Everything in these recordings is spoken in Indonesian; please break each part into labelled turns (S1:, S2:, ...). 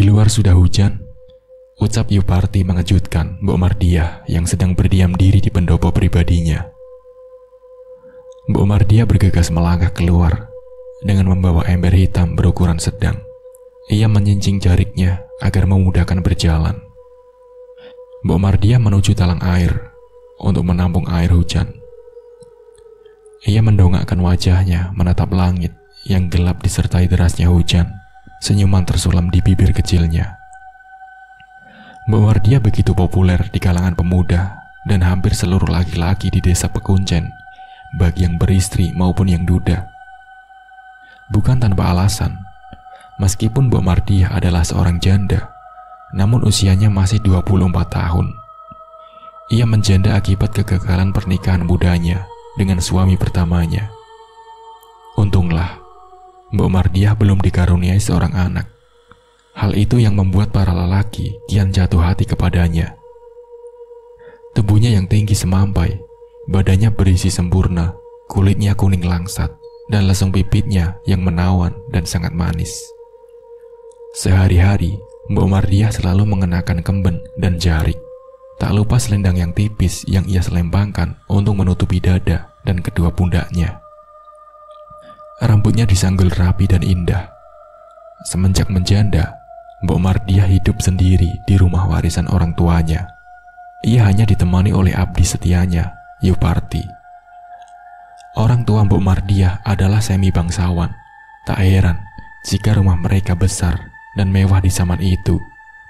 S1: luar sudah hujan, ucap Yuparti mengejutkan Mbok Mardiah yang sedang berdiam diri di pendopo pribadinya. Mbok Mardiah bergegas melangkah keluar dengan membawa ember hitam berukuran sedang. Ia menyincing jariknya agar memudahkan berjalan. Mbok Mardiah menuju talang air untuk menampung air hujan. Ia mendongakkan wajahnya menatap langit yang gelap disertai derasnya hujan. Senyuman tersulam di bibir kecilnya. Mbok Mardiah begitu populer di kalangan pemuda dan hampir seluruh laki-laki di desa Pekuncen, bagi yang beristri maupun yang duda. Bukan tanpa alasan, meskipun Mbok Mardiah adalah seorang janda, namun usianya masih 24 tahun. Ia menjanda akibat kegagalan pernikahan mudanya dengan suami pertamanya. Untunglah, Mbok Mardiah belum dikaruniai seorang anak. Hal itu yang membuat para lelaki kian jatuh hati kepadanya. Tubuhnya yang tinggi semampai, badannya berisi sempurna, kulitnya kuning langsat, dan lesung pipitnya yang menawan dan sangat manis. Sehari-hari, Mbok Mardiah selalu mengenakan kemben dan jarik. Tak lupa selendang yang tipis yang ia selempangkan untuk menutupi dada dan kedua pundaknya. Rambutnya disanggul rapi dan indah. Semenjak menjanda, Mbok Mardiah hidup sendiri di rumah warisan orang tuanya. Ia hanya ditemani oleh abdi setianya, Yuparti. Orang tua Mbok Mardiah adalah semi bangsawan. Tak heran jika rumah mereka besar dan mewah di zaman itu.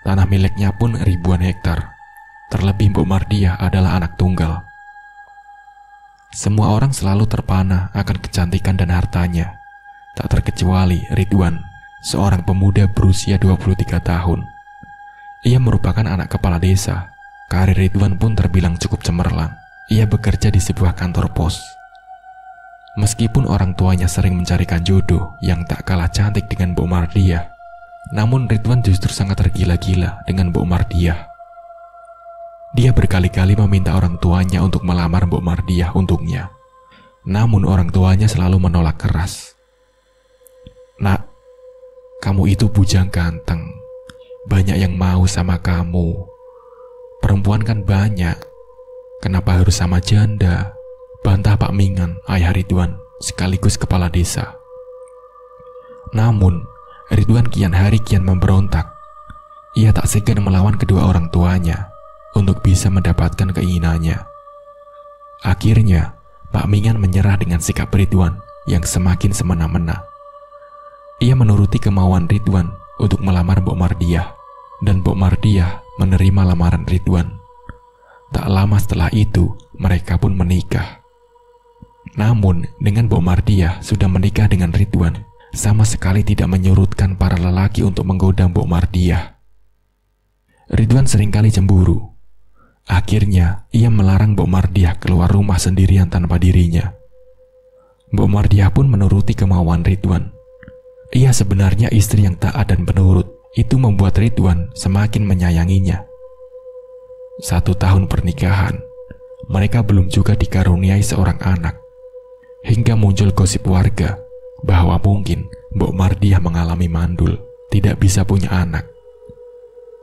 S1: Tanah miliknya pun ribuan hektar. Terlebih Mbok Mardiah adalah anak tunggal. Semua orang selalu terpana akan kecantikan dan hartanya. Tak terkecuali Ridwan, seorang pemuda berusia 23 tahun. Ia merupakan anak kepala desa. Karir Ridwan pun terbilang cukup cemerlang. Ia bekerja di sebuah kantor pos. Meskipun orang tuanya sering mencarikan jodoh yang tak kalah cantik dengan Mbok Mardiah, namun Ridwan justru sangat tergila-gila dengan Mbok Mardiah. Dia berkali-kali meminta orang tuanya untuk melamar Mbok Mardiah untuknya. Namun orang tuanya selalu menolak keras. "Nak, kamu itu bujang ganteng. Banyak yang mau sama kamu. Perempuan kan banyak. Kenapa harus sama janda?" bantah Pak Mingan, ayah Ridwan, sekaligus kepala desa. Namun, Ridwan kian hari kian memberontak. Ia tak segan melawan kedua orang tuanya untuk bisa mendapatkan keinginannya. Akhirnya, Pak Mingan menyerah dengan sikap Ridwan yang semakin semena-mena. Ia menuruti kemauan Ridwan untuk melamar Mbok Mardiah, dan Mbok Mardiah menerima lamaran Ridwan. Tak lama setelah itu, mereka pun menikah. Namun, dengan Mbok Mardiah sudah menikah dengan Ridwan, sama sekali tidak menyurutkan para lelaki untuk menggoda Mbok Mardiah. Ridwan seringkali cemburu. Akhirnya, ia melarang Mbok Mardiah keluar rumah sendirian tanpa dirinya. Mbok Mardiah pun menuruti kemauan Ridwan. Ia sebenarnya istri yang taat dan penurut. Itu membuat Ridwan semakin menyayanginya. 1 tahun pernikahan, mereka belum juga dikaruniai seorang anak. Hingga muncul gosip warga bahwa mungkin Mbok Mardiah mengalami mandul, tidak bisa punya anak.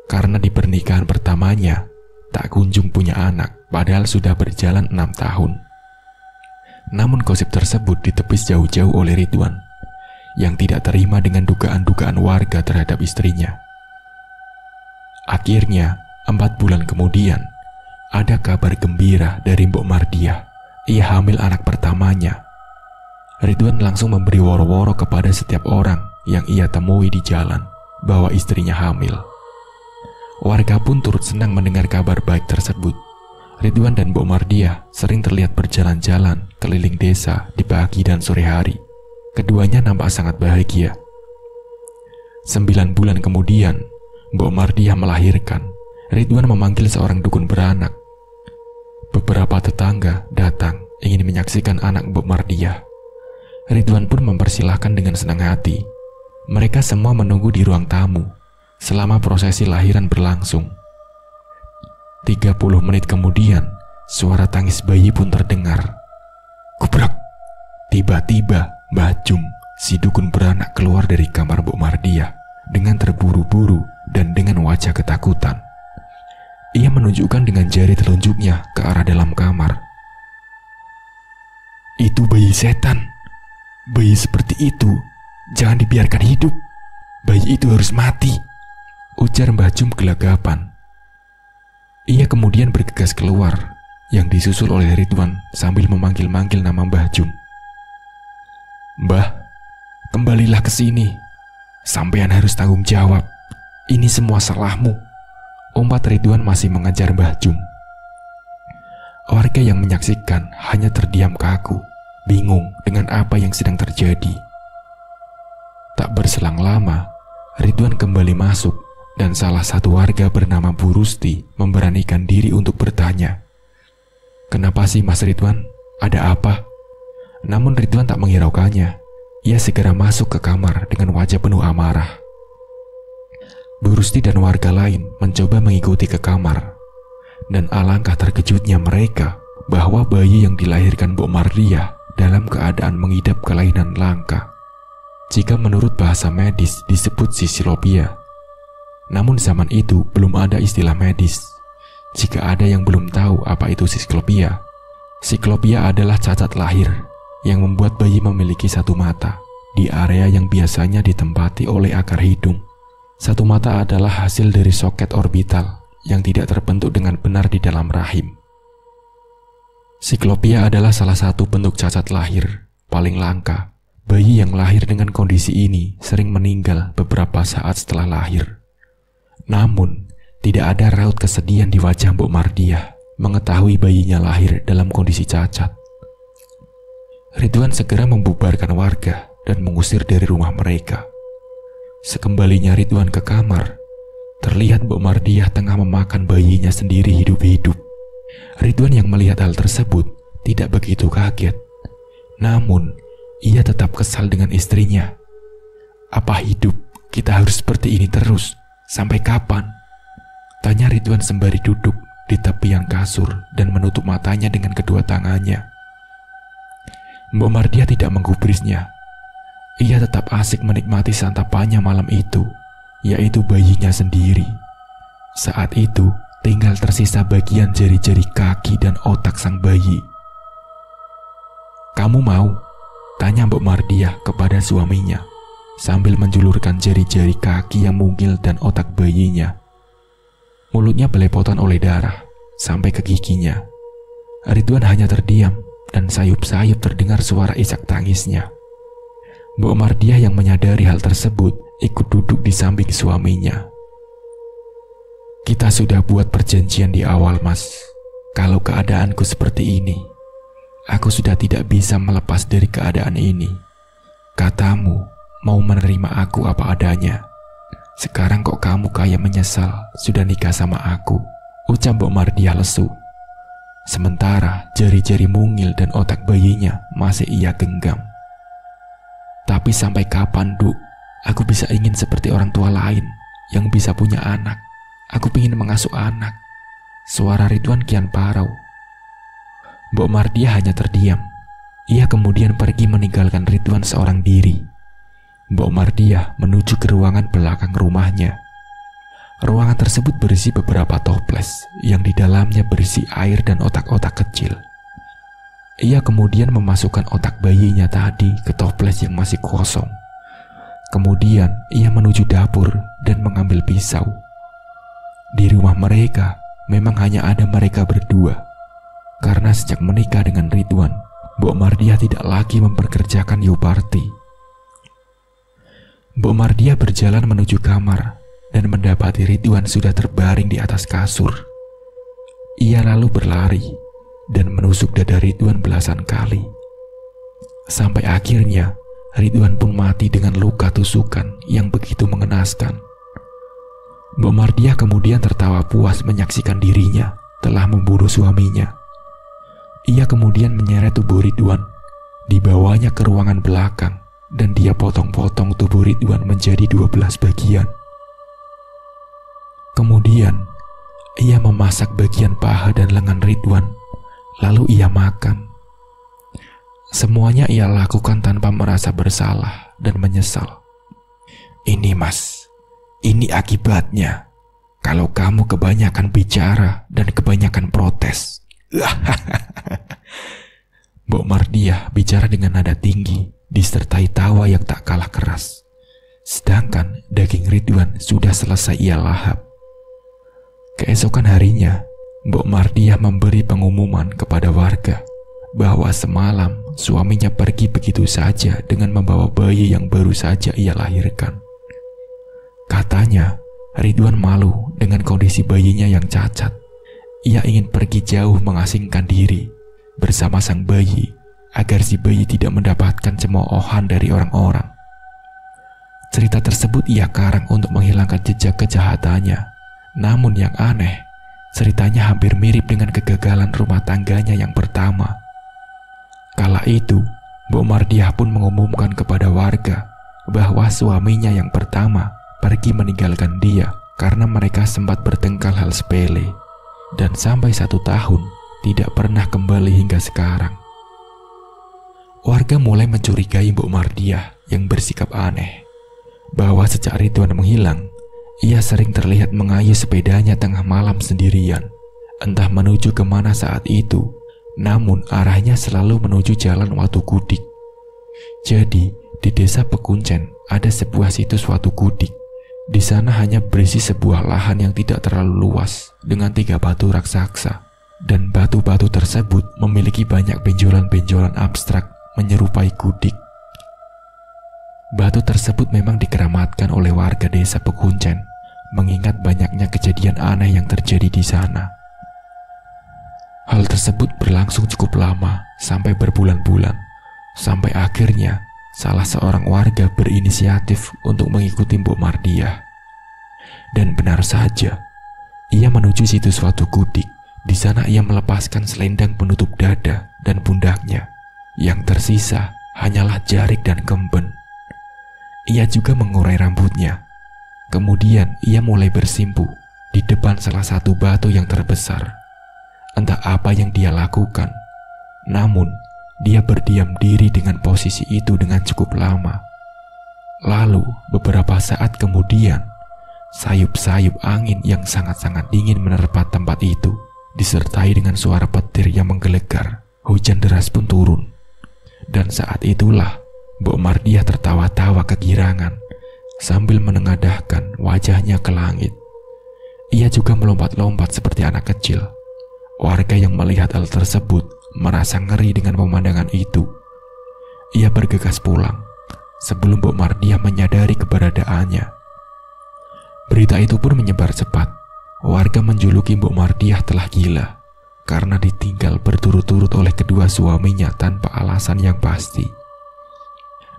S1: Karena di pernikahan pertamanya tak kunjung punya anak, padahal sudah berjalan 6 tahun. Namun gosip tersebut ditepis jauh-jauh oleh Ridwan, yang tidak terima dengan dugaan-dugaan warga terhadap istrinya. Akhirnya, 4 bulan kemudian, ada kabar gembira dari Mbok Mardiah. Ia hamil anak pertamanya. Ridwan langsung memberi woro-woro kepada setiap orang yang ia temui di jalan bahwa istrinya hamil. Warga pun turut senang mendengar kabar baik tersebut. Ridwan dan Mbok Mardiah sering terlihat berjalan-jalan keliling desa di pagi dan sore hari. Keduanya nampak sangat bahagia. 9 bulan kemudian, Mbok Mardiah melahirkan. Ridwan memanggil seorang dukun beranak. Beberapa tetangga datang ingin menyaksikan anak Mbok Mardiah. Ridwan pun mempersilahkan dengan senang hati. Mereka semua menunggu di ruang tamu selama prosesi lahiran berlangsung. 30 menit kemudian, suara tangis bayi pun terdengar. Gubrak! Tiba-tiba, Mbah Jum, si dukun beranak keluar dari kamar Mbok Mardiah dengan terburu-buru dan dengan wajah ketakutan. Ia menunjukkan dengan jari telunjuknya ke arah dalam kamar. "Itu bayi setan. Bayi seperti itu jangan dibiarkan hidup. Bayi itu harus mati," ujar Mbah Jum gelagapan. Ia kemudian bergegas keluar, yang disusul oleh Ridwan sambil memanggil-manggil nama Mbah Jum. "Mbah, kembalilah ke sini. Sampean harus tanggung jawab. Ini semua salahmu," umpat Ridwan masih mengejar Mbah Jum. Warga yang menyaksikan hanya terdiam kaku, bingung dengan apa yang sedang terjadi. Tak berselang lama, Ridwan kembali masuk dan salah satu warga bernama Bu Rusti memberanikan diri untuk bertanya, "Kenapa sih Mas Ridwan? Ada apa?" Namun Ridwan tak menghiraukannya. Ia segera masuk ke kamar dengan wajah penuh amarah. Bu Rusti dan warga lain mencoba mengikuti ke kamar. Dan alangkah terkejutnya mereka bahwa bayi yang dilahirkan Mbok Mardiah dalam keadaan mengidap kelainan langka. Jika menurut bahasa medis disebut sisilopia. Namun zaman itu belum ada istilah medis. Jika ada yang belum tahu apa itu siklopia, siklopia adalah cacat lahir yang membuat bayi memiliki satu mata di area yang biasanya ditempati oleh akar hidung. Satu mata adalah hasil dari soket orbital yang tidak terbentuk dengan benar di dalam rahim. Siklopia adalah salah satu bentuk cacat lahir paling langka. Bayi yang lahir dengan kondisi ini sering meninggal beberapa saat setelah lahir. Namun, tidak ada raut kesedihan di wajah Mbok Mardiah mengetahui bayinya lahir dalam kondisi cacat. Ridwan segera membubarkan warga dan mengusir dari rumah mereka. Sekembalinya Ridwan ke kamar, terlihat Mbok Mardiah tengah memakan bayinya sendiri hidup-hidup. Ridwan yang melihat hal tersebut tidak begitu kaget. Namun, ia tetap kesal dengan istrinya. "Apa hidup kita harus seperti ini terus? Sampai kapan?" tanya Ridwan sembari duduk di tepian kasur dan menutup matanya dengan kedua tangannya. Mbok Mardiah tidak menggubrisnya. Ia tetap asik menikmati santapannya malam itu, yaitu bayinya sendiri. Saat itu, tinggal tersisa bagian jari-jari kaki dan otak sang bayi. "Kamu mau?" tanya Mbok Mardiah kepada suaminya, sambil menjulurkan jari-jari kaki yang mungil dan otak bayinya. Mulutnya belepotan oleh darah sampai ke giginya. Ridwan hanya terdiam dan sayup-sayup terdengar suara isak tangisnya. Mbok Mardiah yang menyadari hal tersebut ikut duduk di samping suaminya. "Kita sudah buat perjanjian di awal, Mas. Kalau keadaanku seperti ini, aku sudah tidak bisa melepas dari keadaan ini. Katamu mau menerima aku apa adanya. Sekarang kok kamu kayak menyesal sudah nikah sama aku," ucap Mbok Mardiah lesu. Sementara jari-jari mungil dan otak bayinya masih ia genggam. "Tapi sampai kapan, Duk? Aku bisa ingin seperti orang tua lain yang bisa punya anak. Aku ingin mengasuh anak." Suara Ridwan kian parau. Mbok Mardiah hanya terdiam. Ia kemudian pergi meninggalkan Ridwan seorang diri. Mbok Mardiah menuju ke ruangan belakang rumahnya. Ruangan tersebut berisi beberapa toples yang di dalamnya berisi air dan otak-otak kecil. Ia kemudian memasukkan otak bayinya tadi ke toples yang masih kosong. Kemudian ia menuju dapur dan mengambil pisau. Di rumah mereka memang hanya ada mereka berdua. Karena sejak menikah dengan Ridwan, Mbok Mardiah tidak lagi memperkerjakan Yuparti. Mbok Mardiah berjalan menuju kamar dan mendapati Ridwan sudah terbaring di atas kasur. Ia lalu berlari dan menusuk dada Ridwan belasan kali. Sampai akhirnya Ridwan pun mati dengan luka tusukan yang begitu mengenaskan. Mbok Mardiah kemudian tertawa puas menyaksikan dirinya telah membunuh suaminya. Ia kemudian menyeret tubuh Ridwan, dibawanya ke ruangan belakang, dan dia potong-potong tubuh Ridwan menjadi 12 bagian. Kemudian, ia memasak bagian paha dan lengan Ridwan, lalu ia makan. Semuanya ia lakukan tanpa merasa bersalah dan menyesal. "Ini, Mas, Ini akibatnya kalau kamu kebanyakan bicara dan kebanyakan protes. Mbok Mardiah bicara dengan nada tinggi, disertai tawa yang tak kalah keras. Sedangkan daging Ridwan sudah selesai ia lahap. Keesokan harinya, Mbok Mardiah memberi pengumuman kepada warga bahwa semalam suaminya pergi begitu saja dengan membawa bayi yang baru saja ia lahirkan. Katanya, Ridwan malu dengan kondisi bayinya yang cacat. Ia ingin pergi jauh mengasingkan diri bersama sang bayi agar si bayi tidak mendapatkan cemoohan dari orang-orang. Cerita tersebut ia karang untuk menghilangkan jejak kejahatannya. Namun yang aneh, ceritanya hampir mirip dengan kegagalan rumah tangganya yang pertama. Kala itu, Mbok Mardiah pun mengumumkan kepada warga bahwa suaminya yang pertama pergi meninggalkan dia karena mereka sempat bertengkar hal sepele, dan sampai 1 tahun tidak pernah kembali hingga sekarang. Warga mulai mencurigai Mbok Mardiah yang bersikap aneh, bahwa sejak Ridwan menghilang, ia sering terlihat mengayuh sepedanya tengah malam sendirian, entah menuju kemana saat itu, namun arahnya selalu menuju jalan Watu Gudik. Jadi, di desa Pekuncen ada sebuah situs Watu Gudik. Di sana hanya berisi sebuah lahan yang tidak terlalu luas dengan 3 batu raksasa, dan batu-batu tersebut memiliki banyak benjolan-benjolan abstrak menyerupai gudik. Batu tersebut memang dikeramatkan oleh warga desa Pekuncen, mengingat banyaknya kejadian aneh yang terjadi di sana. Hal tersebut berlangsung cukup lama, sampai berbulan-bulan, sampai akhirnya salah seorang warga berinisiatif untuk mengikuti Mbok Mardiah. Dan benar saja, ia menuju situs Watu Gudik. Di sana ia melepaskan selendang penutup dada dan pundaknya. Yang tersisa hanyalah jarik dan kemben. Ia juga mengurai rambutnya. Kemudian ia mulai bersimpuh di depan salah satu batu yang terbesar. Entah apa yang dia lakukan, namun dia berdiam diri dengan posisi itu dengan cukup lama. Lalu beberapa saat kemudian, sayup-sayup angin yang sangat-sangat dingin menerpa tempat itu, disertai dengan suara petir yang menggelegar. Hujan deras pun turun. Dan saat itulah Mbok Mardiah tertawa-tawa kegirangan sambil menengadahkan wajahnya ke langit. Ia juga melompat-lompat seperti anak kecil. Warga yang melihat hal tersebut merasa ngeri dengan pemandangan itu. Ia bergegas pulang sebelum Mbok Mardiah menyadari keberadaannya. Berita itu pun menyebar cepat. Warga menjuluki Mbok Mardiah telah gila karena ditinggal berturut-turut oleh kedua suaminya tanpa alasan yang pasti.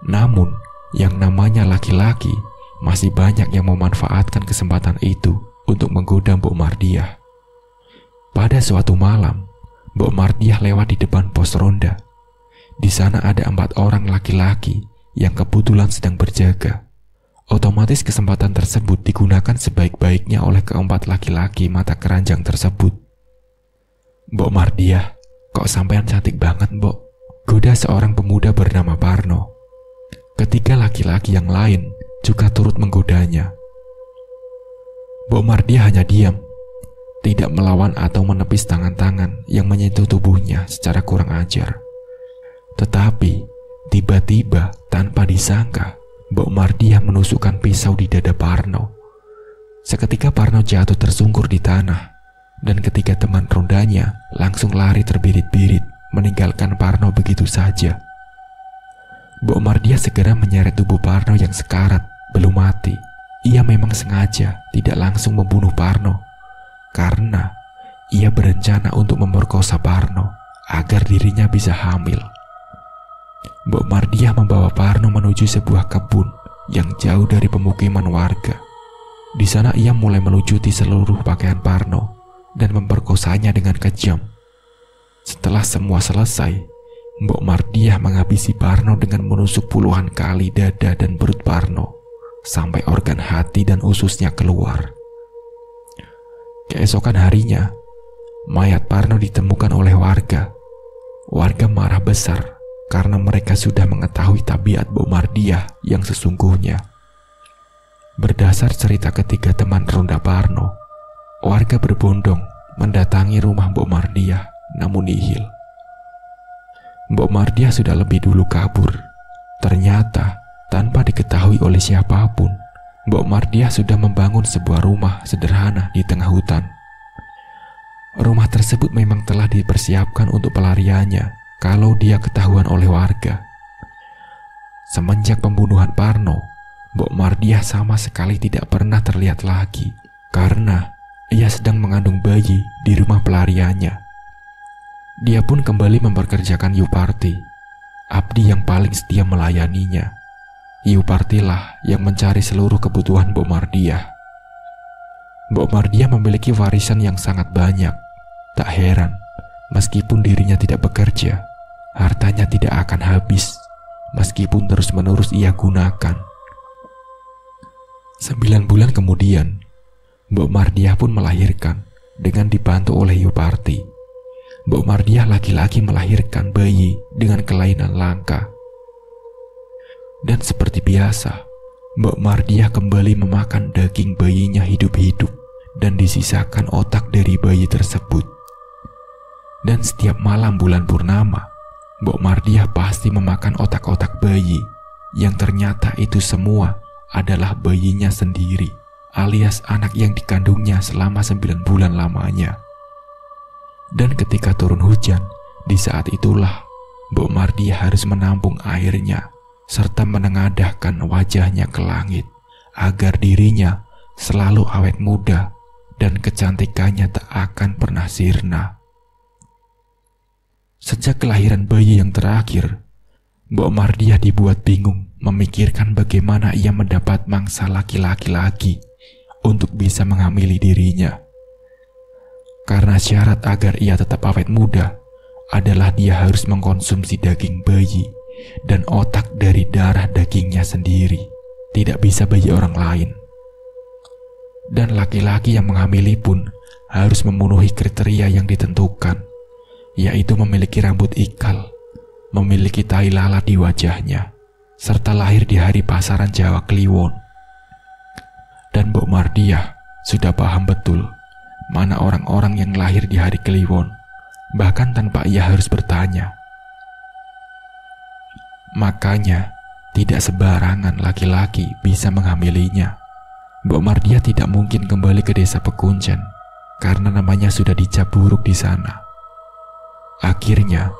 S1: Namun, yang namanya laki-laki masih banyak yang memanfaatkan kesempatan itu untuk menggoda Mbok Mardiah. Pada suatu malam, Mbok Mardiah lewat di depan pos ronda. Di sana ada 4 orang laki-laki yang kebetulan sedang berjaga. Otomatis kesempatan tersebut digunakan sebaik-baiknya oleh keempat laki-laki mata keranjang tersebut. "Mbok Mardiah, kok sampean cantik banget, Mbok?" goda seorang pemuda bernama Parno. Ketiga laki-laki yang lain juga turut menggodanya. Mbok Mardiah hanya diam, tidak melawan atau menepis tangan-tangan yang menyentuh tubuhnya secara kurang ajar. Tetapi tiba-tiba tanpa disangka, Mbok Mardiah menusukkan pisau di dada Parno. Seketika Parno jatuh tersungkur di tanah, dan ketiga teman rondanya langsung lari terbirit-birit meninggalkan Parno begitu saja. Mbok Mardiah segera menyeret tubuh Parno yang sekarat, belum mati. Ia memang sengaja tidak langsung membunuh Parno, karena ia berencana untuk memerkosa Parno agar dirinya bisa hamil. Mbok Mardiah membawa Parno menuju sebuah kebun yang jauh dari pemukiman warga. Di sana ia mulai melucuti seluruh pakaian Parno dan memperkosanya dengan kejam. Setelah semua selesai, Mbok Mardiah menghabisi Parno dengan menusuk puluhan kali dada dan perut Parno sampai organ hati dan ususnya keluar. Keesokan harinya, mayat Parno ditemukan oleh warga. Warga marah besar karena mereka sudah mengetahui tabiat Mbok Mardiah yang sesungguhnya. Berdasar cerita ketiga teman ronda Parno, warga berbondong mendatangi rumah Mbok Mardiah namun nihil. Mbok Mardiah sudah lebih dulu kabur. Ternyata tanpa diketahui oleh siapapun, Mbok Mardiah sudah membangun sebuah rumah sederhana di tengah hutan. Rumah tersebut memang telah dipersiapkan untuk pelariannya kalau dia ketahuan oleh warga. Semenjak pembunuhan Parno, Mbok Mardiah sama sekali tidak pernah terlihat lagi karena ia sedang mengandung bayi di rumah pelariannya. Dia pun kembali memperkerjakan Yuparti, abdi yang paling setia melayaninya. Yuparti lah yang mencari seluruh kebutuhan Mbok Mardiah. Mbok Mardiah memiliki warisan yang sangat banyak. Tak heran, meskipun dirinya tidak bekerja, hartanya tidak akan habis, meskipun terus-menerus ia gunakan. 9 bulan kemudian, Mbok Mardiah pun melahirkan dengan dibantu oleh Yuparti. Mbok Mardiah laki-laki melahirkan bayi dengan kelainan langka. Dan seperti biasa, Mbok Mardiah kembali memakan daging bayinya hidup-hidup dan disisakan otak dari bayi tersebut. Dan setiap malam bulan purnama, Mbok Mardiah pasti memakan otak-otak bayi yang ternyata itu semua adalah bayinya sendiri, alias anak yang dikandungnya selama 9 bulan lamanya. Dan ketika turun hujan, di saat itulah Mbok Mardiah harus menampung airnya serta menengadahkan wajahnya ke langit agar dirinya selalu awet muda dan kecantikannya tak akan pernah sirna. Sejak kelahiran bayi yang terakhir, Mbok Mardiah dibuat bingung memikirkan bagaimana ia mendapat mangsa laki-laki lagi untuk bisa menghamili dirinya. Karena syarat agar ia tetap awet muda adalah dia harus mengkonsumsi daging bayi dan otak dari darah dagingnya sendiri, tidak bisa bayi orang lain. Dan laki-laki yang menghamili pun harus memenuhi kriteria yang ditentukan, yaitu memiliki rambut ikal, memiliki tai lalat di wajahnya, serta lahir di hari pasaran Jawa Kliwon. Dan Mbok Mardiah sudah paham betul mana orang-orang yang lahir di hari Kliwon, bahkan tanpa ia harus bertanya. Makanya tidak sembarangan laki-laki bisa menghamilinya. Mbok Mardiah tidak mungkin kembali ke desa Pekuncen karena namanya sudah dicap buruk di sana. Akhirnya,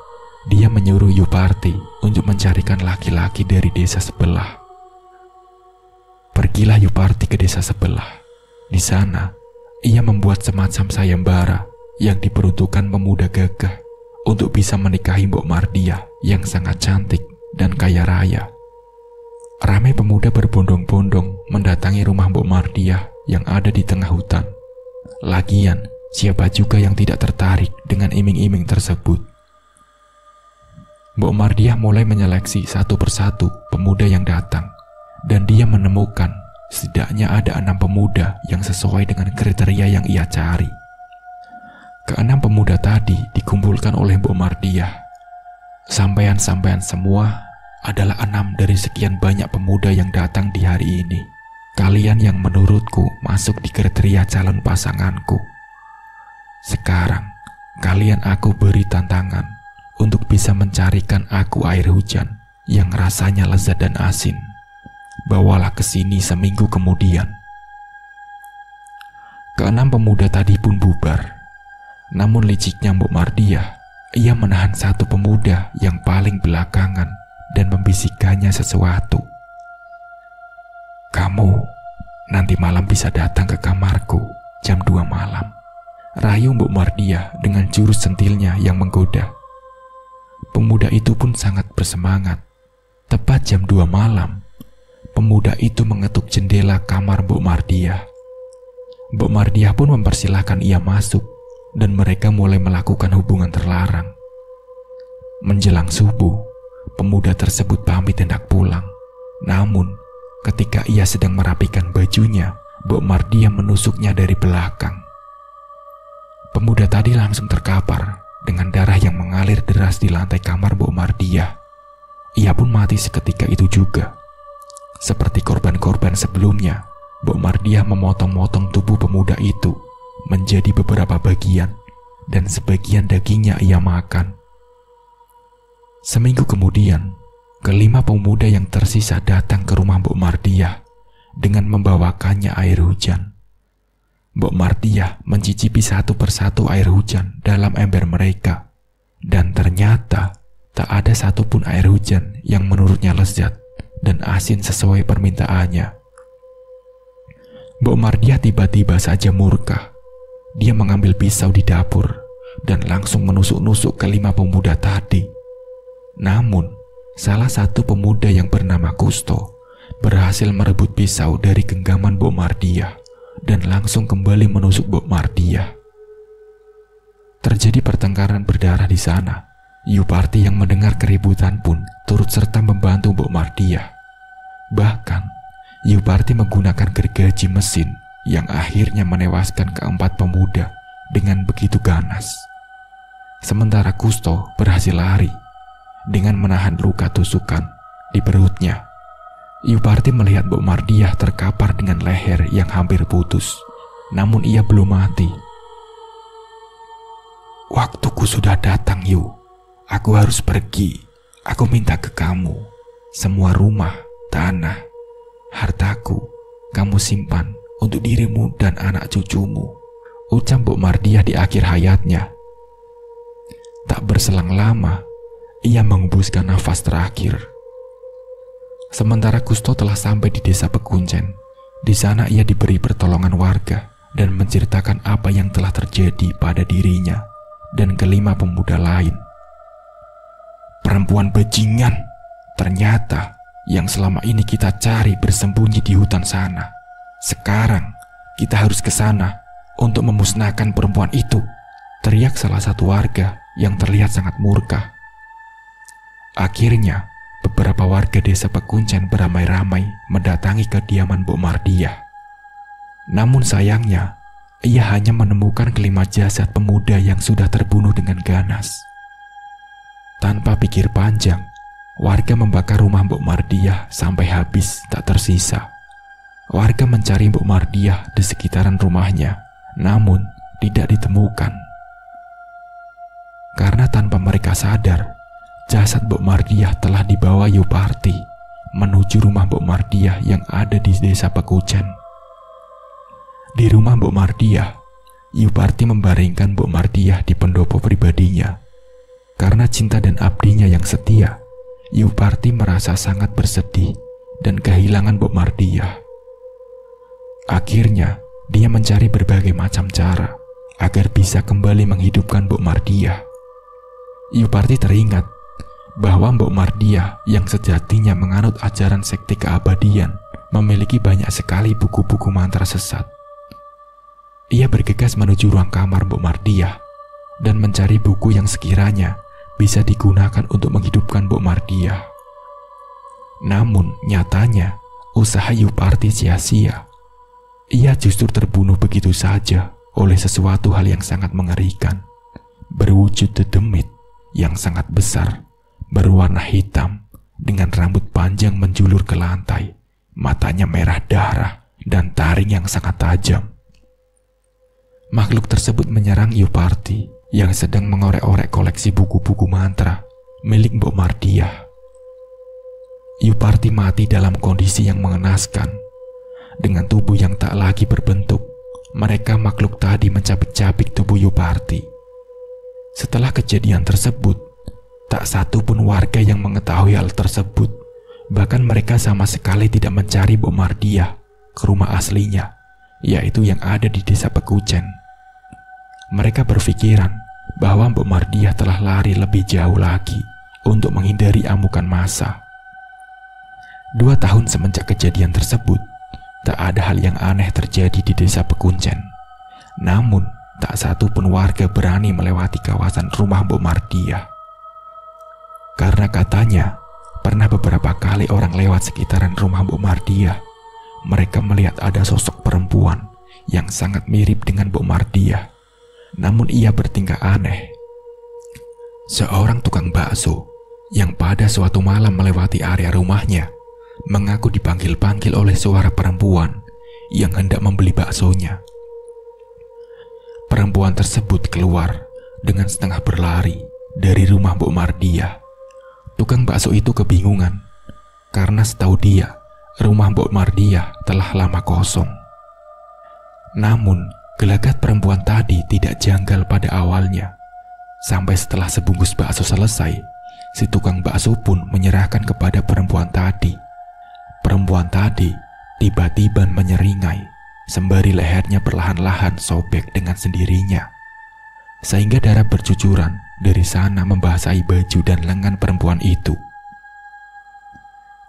S1: dia menyuruh Yuparti untuk mencarikan laki-laki dari desa sebelah. Pergilah Yuparti ke desa sebelah. Di sana, ia membuat semacam sayembara yang diperuntukkan pemuda gagah untuk bisa menikahi Mbok Mardiah yang sangat cantik dan kaya raya. Ramai pemuda berbondong-bondong mendatangi rumah Mbok Mardiah yang ada di tengah hutan. Lagian, siapa juga yang tidak tertarik dengan iming-iming tersebut? Mbok Mardiah mulai menyeleksi satu persatu pemuda yang datang, dan dia menemukan setidaknya ada 6 pemuda yang sesuai dengan kriteria yang ia cari. Ke-6 pemuda tadi dikumpulkan oleh Mbok Mardiah. Sampean-sampean semua adalah 6 dari sekian banyak pemuda yang datang di hari ini. Kalian yang menurutku masuk di kriteria calon pasanganku. Sekarang, kalian aku beri tantangan untuk bisa mencarikan aku air hujan yang rasanya lezat dan asin. Bawalah ke sini seminggu kemudian. Ke-6 pemuda tadi pun bubar. Namun liciknya Mbok Mardiah, ia menahan satu pemuda yang paling belakangan dan membisikkannya sesuatu. Kamu nanti malam bisa datang ke kamarku jam 2 malam. Rayu Mbok Mardiah dengan jurus sentilnya yang menggoda. Pemuda itu pun sangat bersemangat. Tepat jam 2 malam, pemuda itu mengetuk jendela kamar Mbok Mardiah. Mbok Mardiah pun mempersilahkan ia masuk, dan mereka mulai melakukan hubungan terlarang. Menjelang subuh, pemuda tersebut pamit hendak pulang. Namun, ketika ia sedang merapikan bajunya, Mbok Mardiah menusuknya dari belakang. Pemuda tadi langsung terkapar dengan darah yang mengalir deras di lantai kamar Mbok Mardiah. Ia pun mati seketika itu juga. Seperti korban-korban sebelumnya, Mbok Mardiah memotong-motong tubuh pemuda itu menjadi beberapa bagian, dan sebagian dagingnya ia makan. Seminggu kemudian, kelima pemuda yang tersisa datang ke rumah Mbok Mardiah dengan membawakannya air hujan. Mbok Mardiah mencicipi satu persatu air hujan dalam ember mereka, dan ternyata tak ada satupun air hujan yang menurutnya lezat dan asin sesuai permintaannya. Mbok Mardiah tiba-tiba saja murka. Dia mengambil pisau di dapur dan langsung menusuk-nusuk kelima pemuda tadi. Namun, salah satu pemuda yang bernama Kusto berhasil merebut pisau dari genggaman Mbok Mardiah dan langsung kembali menusuk Mbok Mardiah. Terjadi pertengkaran berdarah di sana. Yuparti yang mendengar keributan pun turut serta membantu Mbok Mardiah. Bahkan, Yuparti menggunakan gergaji mesin yang akhirnya menewaskan keempat pemuda dengan begitu ganas. Sementara Kusto berhasil lari dengan menahan luka tusukan di perutnya. Yuparti melihat Mbok Mardiah terkapar dengan leher yang hampir putus, namun ia belum mati. "Waktuku sudah datang, Yu. Aku harus pergi. Aku minta ke kamu. Semua rumah, tanah, hartaku, kamu simpan untuk dirimu dan anak cucumu," ucap Mbok Mardiah di akhir hayatnya. Tak berselang lama, ia menghembuskan nafas terakhir. Sementara Kusto telah sampai di desa Pekuncen. Di sana ia diberi pertolongan warga dan menceritakan apa yang telah terjadi pada dirinya dan kelima pemuda lain. "Perempuan bajingan, ternyata yang selama ini kita cari bersembunyi di hutan sana. Sekarang kita harus ke sana untuk memusnahkan perempuan itu," teriak salah satu warga yang terlihat sangat murka. Akhirnya, beberapa warga desa Pekuncen beramai-ramai mendatangi kediaman Mbok Mardiah. Namun sayangnya, ia hanya menemukan kelima jasad pemuda yang sudah terbunuh dengan ganas. Tanpa pikir panjang, warga membakar rumah Mbok Mardiah sampai habis tak tersisa. Warga mencari Mbok Mardiah di sekitaran rumahnya, namun tidak ditemukan. Karena tanpa mereka sadar, jasad Mbok Mardiah telah dibawa Yuparti menuju rumah Mbok Mardiah yang ada di desa Pekuncen. Di rumah Mbok Mardiah, Yuparti membaringkan Mbok Mardiah di pendopo pribadinya. Karena cinta dan abdinya yang setia, Yuparti merasa sangat bersedih dan kehilangan Mbok Mardiah. Akhirnya, dia mencari berbagai macam cara agar bisa kembali menghidupkan Mbok Mardiah. Yuparti teringat bahwa Mbok Mardiah yang sejatinya menganut ajaran sekte keabadian memiliki banyak sekali buku-buku mantra sesat. Ia bergegas menuju ruang kamar Mbok Mardiah dan mencari buku yang sekiranya bisa digunakan untuk menghidupkan Mbok Mardiah. Namun nyatanya usaha Yuparti sia-sia. Ia justru terbunuh begitu saja oleh sesuatu hal yang sangat mengerikan, berwujud dedemit yang sangat besar, berwarna hitam, dengan rambut panjang menjulur ke lantai, matanya merah darah, dan taring yang sangat tajam. Makhluk tersebut menyerang Yuparti yang sedang mengorek-orek koleksi buku-buku mantra milik Mbok Mardiah. Yuparti mati dalam kondisi yang mengenaskan. Dengan tubuh yang tak lagi berbentuk, mereka makhluk tadi mencabik-cabik tubuh Yuparti. Setelah kejadian tersebut, tak satu pun warga yang mengetahui hal tersebut. Bahkan mereka sama sekali tidak mencari Mbok Mardiah ke rumah aslinya, yaitu yang ada di desa Pekuncen. Mereka berpikiran bahwa Mbok Mardiah telah lari lebih jauh lagi untuk menghindari amukan massa. 2 tahun semenjak kejadian tersebut, tak ada hal yang aneh terjadi di desa Pekuncen. Namun, tak satu pun warga berani melewati kawasan rumah Mbok Mardiah. Karena katanya, pernah beberapa kali orang lewat sekitaran rumah Mbok Mardiah. Mereka melihat ada sosok perempuan yang sangat mirip dengan Mbok Mardiah. Namun ia bertingkah aneh. Seorang tukang bakso yang pada suatu malam melewati area rumahnya mengaku dipanggil-panggil oleh suara perempuan yang hendak membeli baksonya. Perempuan tersebut keluar dengan setengah berlari dari rumah Mbok Mardiah. Tukang bakso itu kebingungan karena setahu dia rumah Mbok Mardiah telah lama kosong. Namun gelagat perempuan tadi tidak janggal pada awalnya. Sampai setelah sebungkus bakso selesai, si tukang bakso pun menyerahkan kepada perempuan tadi. Perempuan tadi tiba-tiba menyeringai, sembari lehernya perlahan-lahan sobek dengan sendirinya, sehingga darah bercucuran dari sana membasahi baju dan lengan perempuan itu.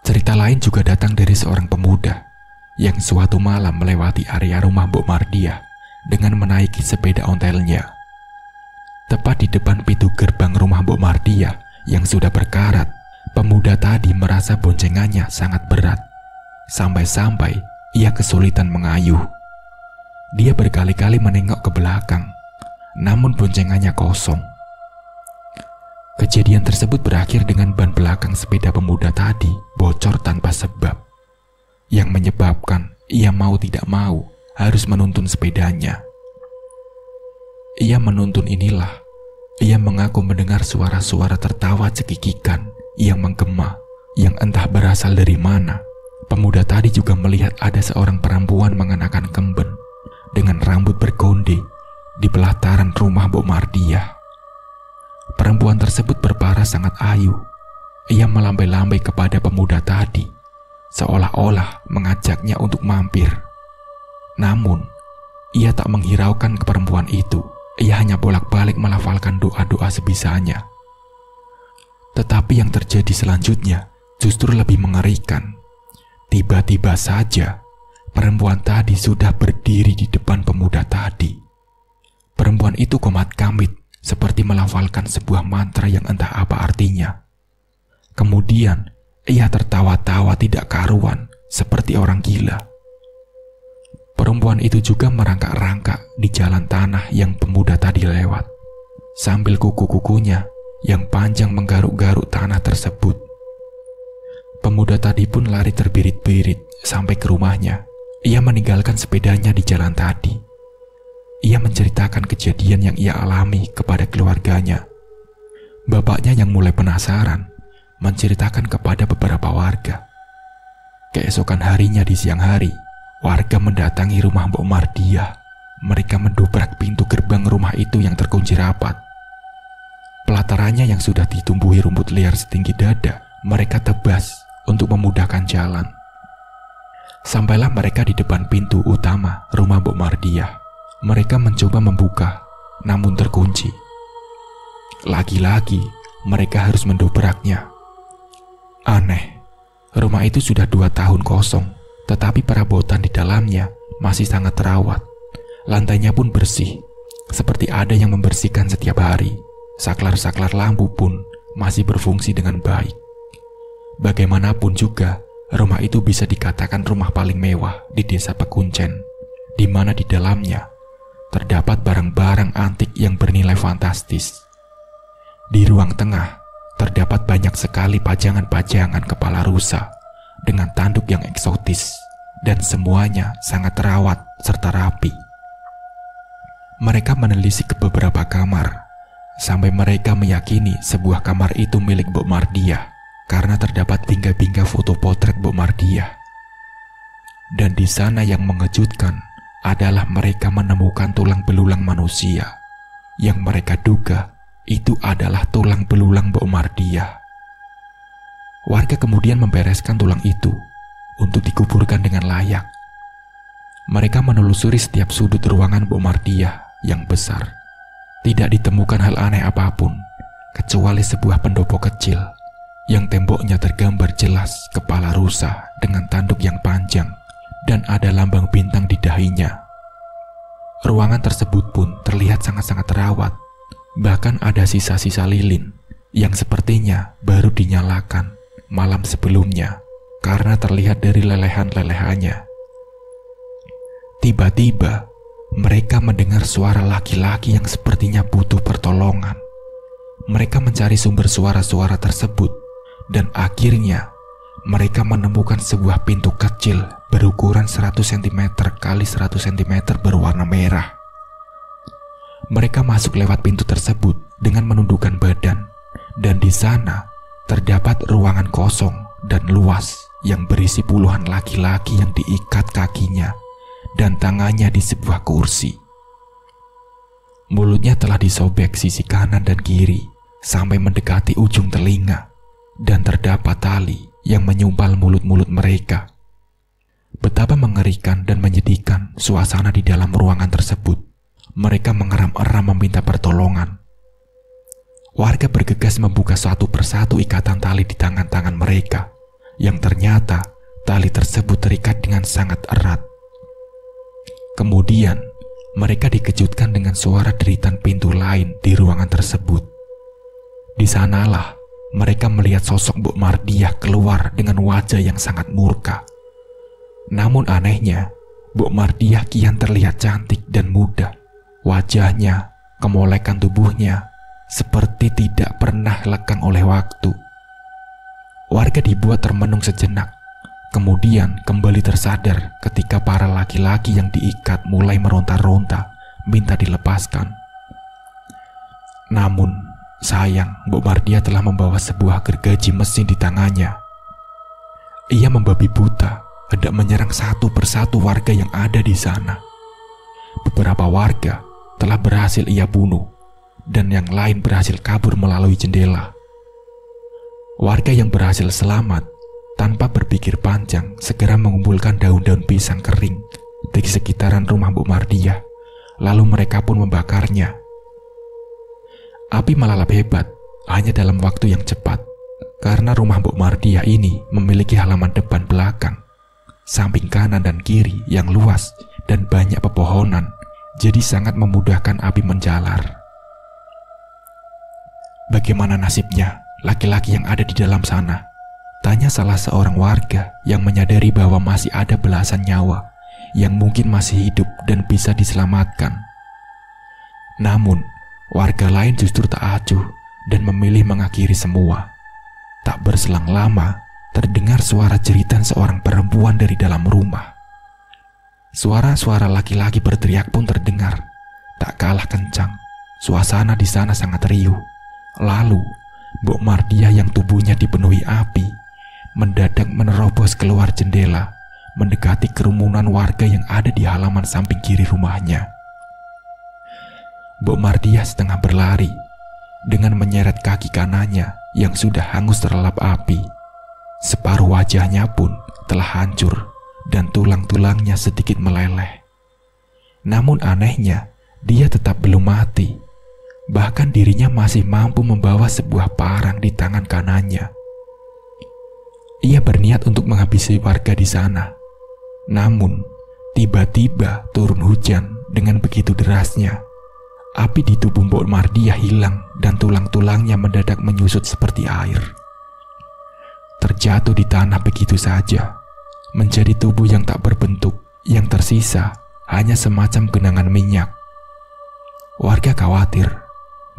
S1: Cerita lain juga datang dari seorang pemuda yang suatu malam melewati area rumah Mbok Mardiah dengan menaiki sepeda ontelnya. Tepat di depan pintu gerbang rumah Mbok Mardiah yang sudah berkarat, pemuda tadi merasa boncengannya sangat berat, sampai-sampai ia kesulitan mengayuh. Dia berkali-kali menengok ke belakang, namun boncengannya kosong. Kejadian tersebut berakhir dengan ban belakang sepeda pemuda tadi bocor tanpa sebab, yang menyebabkan ia mau tidak mau harus menuntun sepedanya. Ia menuntun inilah, ia mengaku mendengar suara-suara tertawa cekikikan yang menggema, yang entah berasal dari mana. Pemuda tadi juga melihat ada seorang perempuan mengenakan kemben dengan rambut berkonde di pelataran rumah Mbok Mardiah. Perempuan tersebut berparas sangat ayu. Ia melambai-lambai kepada pemuda tadi, seolah-olah mengajaknya untuk mampir. Namun, ia tak menghiraukan ke perempuan itu. Ia hanya bolak-balik melafalkan doa-doa sebisanya. Tetapi yang terjadi selanjutnya justru lebih mengerikan. Tiba-tiba saja, perempuan tadi sudah berdiri di depan pemuda tadi. Perempuan itu komat-kamit seperti melafalkan sebuah mantra yang entah apa artinya. Kemudian, ia tertawa-tawa tidak karuan seperti orang gila. Perempuan itu juga merangkak-rangkak di jalan tanah yang pemuda tadi lewat, sambil kuku-kukunya yang panjang menggaruk-garuk tanah tersebut. Pemuda tadi pun lari terbirit-birit sampai ke rumahnya. Ia meninggalkan sepedanya di jalan tadi. Ia menceritakan kejadian yang ia alami kepada keluarganya. Bapaknya yang mulai penasaran menceritakan kepada beberapa warga. Keesokan harinya di siang hari, warga mendatangi rumah Mbok Mardiah. Mereka mendobrak pintu gerbang rumah itu yang terkunci rapat. Pelatarannya yang sudah ditumbuhi rumput liar setinggi dada, mereka tebas untuk memudahkan jalan. Sampailah mereka di depan pintu utama rumah Mbok Mardiah. Mereka mencoba membuka, namun terkunci. Lagi-lagi, mereka harus mendobraknya. Aneh, rumah itu sudah 2 tahun kosong, tetapi perabotan di dalamnya masih sangat terawat. Lantainya pun bersih, seperti ada yang membersihkan setiap hari. Saklar-saklar lampu pun masih berfungsi dengan baik. Bagaimanapun juga, rumah itu bisa dikatakan rumah paling mewah di desa Pekuncen, di mana di dalamnya terdapat barang-barang antik yang bernilai fantastis. Di ruang tengah terdapat banyak sekali pajangan-pajangan kepala rusa dengan tanduk yang eksotis, dan semuanya sangat terawat serta rapi. Mereka menelisik ke beberapa kamar, sampai mereka meyakini sebuah kamar itu milik Mbok Mardiah, karena terdapat bingkai-bingkai foto potret Mbok Mardiah. Dan di sana yang mengejutkan adalah mereka menemukan tulang belulang manusia, yang mereka duga itu adalah tulang belulang Mbok Mardiah. Warga kemudian membereskan tulang itu untuk dikuburkan dengan layak. Mereka menelusuri setiap sudut ruangan Mbok Mardiah yang besar. Tidak ditemukan hal aneh apapun, kecuali sebuah pendopo kecil yang temboknya tergambar jelas kepala rusa dengan tanduk yang panjang dan ada lambang bintang di dahinya. Ruangan tersebut pun terlihat sangat-sangat terawat. Bahkan ada sisa-sisa lilin yang sepertinya baru dinyalakan malam sebelumnya karena terlihat dari lelehan-lelehannya. Tiba-tiba mereka mendengar suara laki-laki yang sepertinya butuh pertolongan. Mereka mencari sumber suara-suara tersebut dan akhirnya mereka menemukan sebuah pintu kecil berukuran 100 cm kali 100 cm berwarna merah. Mereka masuk lewat pintu tersebut dengan menundukkan badan, dan di sana terdapat ruangan kosong dan luas yang berisi puluhan laki-laki yang diikat kakinya dan tangannya di sebuah kursi. Mulutnya telah disobek sisi kanan dan kiri sampai mendekati ujung telinga, dan terdapat tali yang menyumpal mulut-mulut mereka. Betapa mengerikan dan menyedihkan suasana di dalam ruangan tersebut. Mereka mengeram-eram meminta pertolongan. Warga bergegas membuka satu persatu ikatan tali di tangan-tangan mereka, yang ternyata tali tersebut terikat dengan sangat erat. Kemudian, mereka dikejutkan dengan suara deritan pintu lain di ruangan tersebut. Di sanalah mereka melihat sosok Mbok Mardiah keluar dengan wajah yang sangat murka. Namun anehnya, Mbok Mardiah kian terlihat cantik dan muda. Wajahnya, kemolekan tubuhnya, seperti tidak pernah lekang oleh waktu. Warga dibuat termenung sejenak, kemudian kembali tersadar ketika para laki-laki yang diikat mulai meronta-ronta, minta dilepaskan. Namun, sayang, Mbok Mardiah telah membawa sebuah gergaji mesin di tangannya. Ia membabi buta, hendak menyerang satu persatu warga yang ada di sana. Beberapa warga telah berhasil ia bunuh, dan yang lain berhasil kabur melalui jendela. Warga yang berhasil selamat tanpa berpikir panjang segera mengumpulkan daun-daun pisang kering di sekitaran rumah Mbok Mardiah, lalu mereka pun membakarnya. Api melalap hebat hanya dalam waktu yang cepat, karena rumah Mbok Mardiah ini memiliki halaman depan belakang, samping kanan dan kiri yang luas dan banyak pepohonan, jadi sangat memudahkan api menjalar. Bagaimana nasibnya laki-laki yang ada di dalam sana? Tanya salah seorang warga yang menyadari bahwa masih ada belasan nyawa yang mungkin masih hidup dan bisa diselamatkan. Namun, warga lain justru tak acuh dan memilih mengakhiri semua. Tak berselang lama, terdengar suara jeritan seorang perempuan dari dalam rumah. Suara-suara laki-laki berteriak pun terdengar. Tak kalah kencang, suasana di sana sangat riuh. Lalu, Mbok Mardiah yang tubuhnya dipenuhi api mendadak menerobos keluar jendela, mendekati kerumunan warga yang ada di halaman samping kiri rumahnya. Mbok Mardiah setengah berlari dengan menyeret kaki kanannya yang sudah hangus terlelap api. Separuh wajahnya pun telah hancur dan tulang-tulangnya sedikit meleleh. Namun anehnya, dia tetap belum mati. Bahkan dirinya masih mampu membawa sebuah parang di tangan kanannya. Ia berniat untuk menghabisi warga di sana. Namun, tiba-tiba turun hujan dengan begitu derasnya. Api di tubuh Mbok Mardiah hilang dan tulang-tulangnya mendadak menyusut seperti air. Terjatuh di tanah begitu saja, menjadi tubuh yang tak berbentuk, yang tersisa hanya semacam genangan minyak. Warga khawatir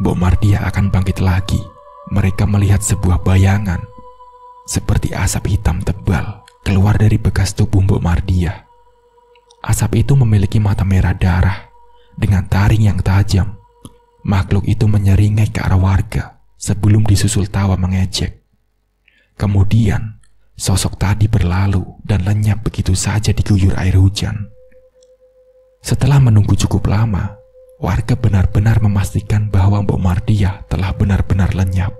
S1: Mbok Mardiah akan bangkit lagi. Mereka melihat sebuah bayangan seperti asap hitam tebal keluar dari bekas tubuh Mbok Mardiah. Asap itu memiliki mata merah darah dengan taring yang tajam. Makhluk itu menyeringai ke arah warga sebelum disusul tawa mengejek. Kemudian, sosok tadi berlalu dan lenyap begitu saja diguyur air hujan. Setelah menunggu cukup lama, warga benar-benar memastikan bahwa Mbok Mardiah telah benar-benar lenyap.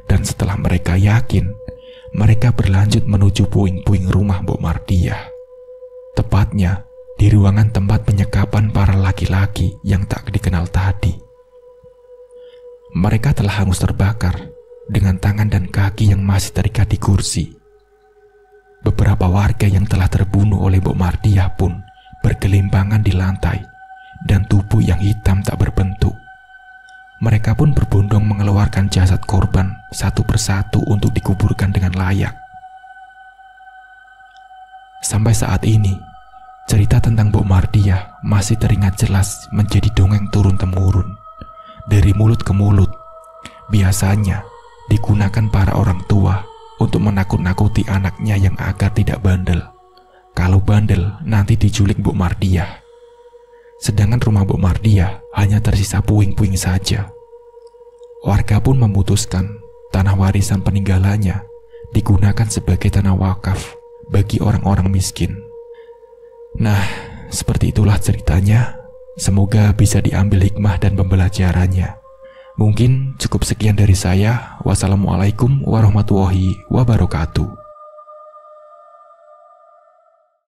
S1: Dan setelah mereka yakin, mereka berlanjut menuju puing-puing rumah Mbok Mardiah. Tepatnya di ruangan tempat penyekapan para laki-laki yang tak dikenal tadi. Mereka telah hangus terbakar dengan tangan dan kaki yang masih terikat di kursi. Beberapa warga yang telah terbunuh oleh Mbok Mardiah pun bergelimpangan di lantai, dan tubuh yang hitam tak berbentuk. Mereka pun berbondong mengeluarkan jasad korban satu persatu untuk dikuburkan dengan layak. Sampai saat ini, cerita tentang Mbok Mardiah masih teringat jelas menjadi dongeng turun-temurun, dari mulut ke mulut. Biasanya digunakan para orang tua untuk menakut-nakuti anaknya yang agar tidak bandel. Kalau bandel, nanti diculik Mbok Mardiah. Sedangkan rumah Mbok Mardiah hanya tersisa puing-puing saja. Warga pun memutuskan tanah warisan peninggalannya digunakan sebagai tanah wakaf bagi orang-orang miskin. Nah, seperti itulah ceritanya. Semoga bisa diambil hikmah dan pembelajarannya. Mungkin cukup sekian dari saya. Wassalamualaikum warahmatullahi wabarakatuh.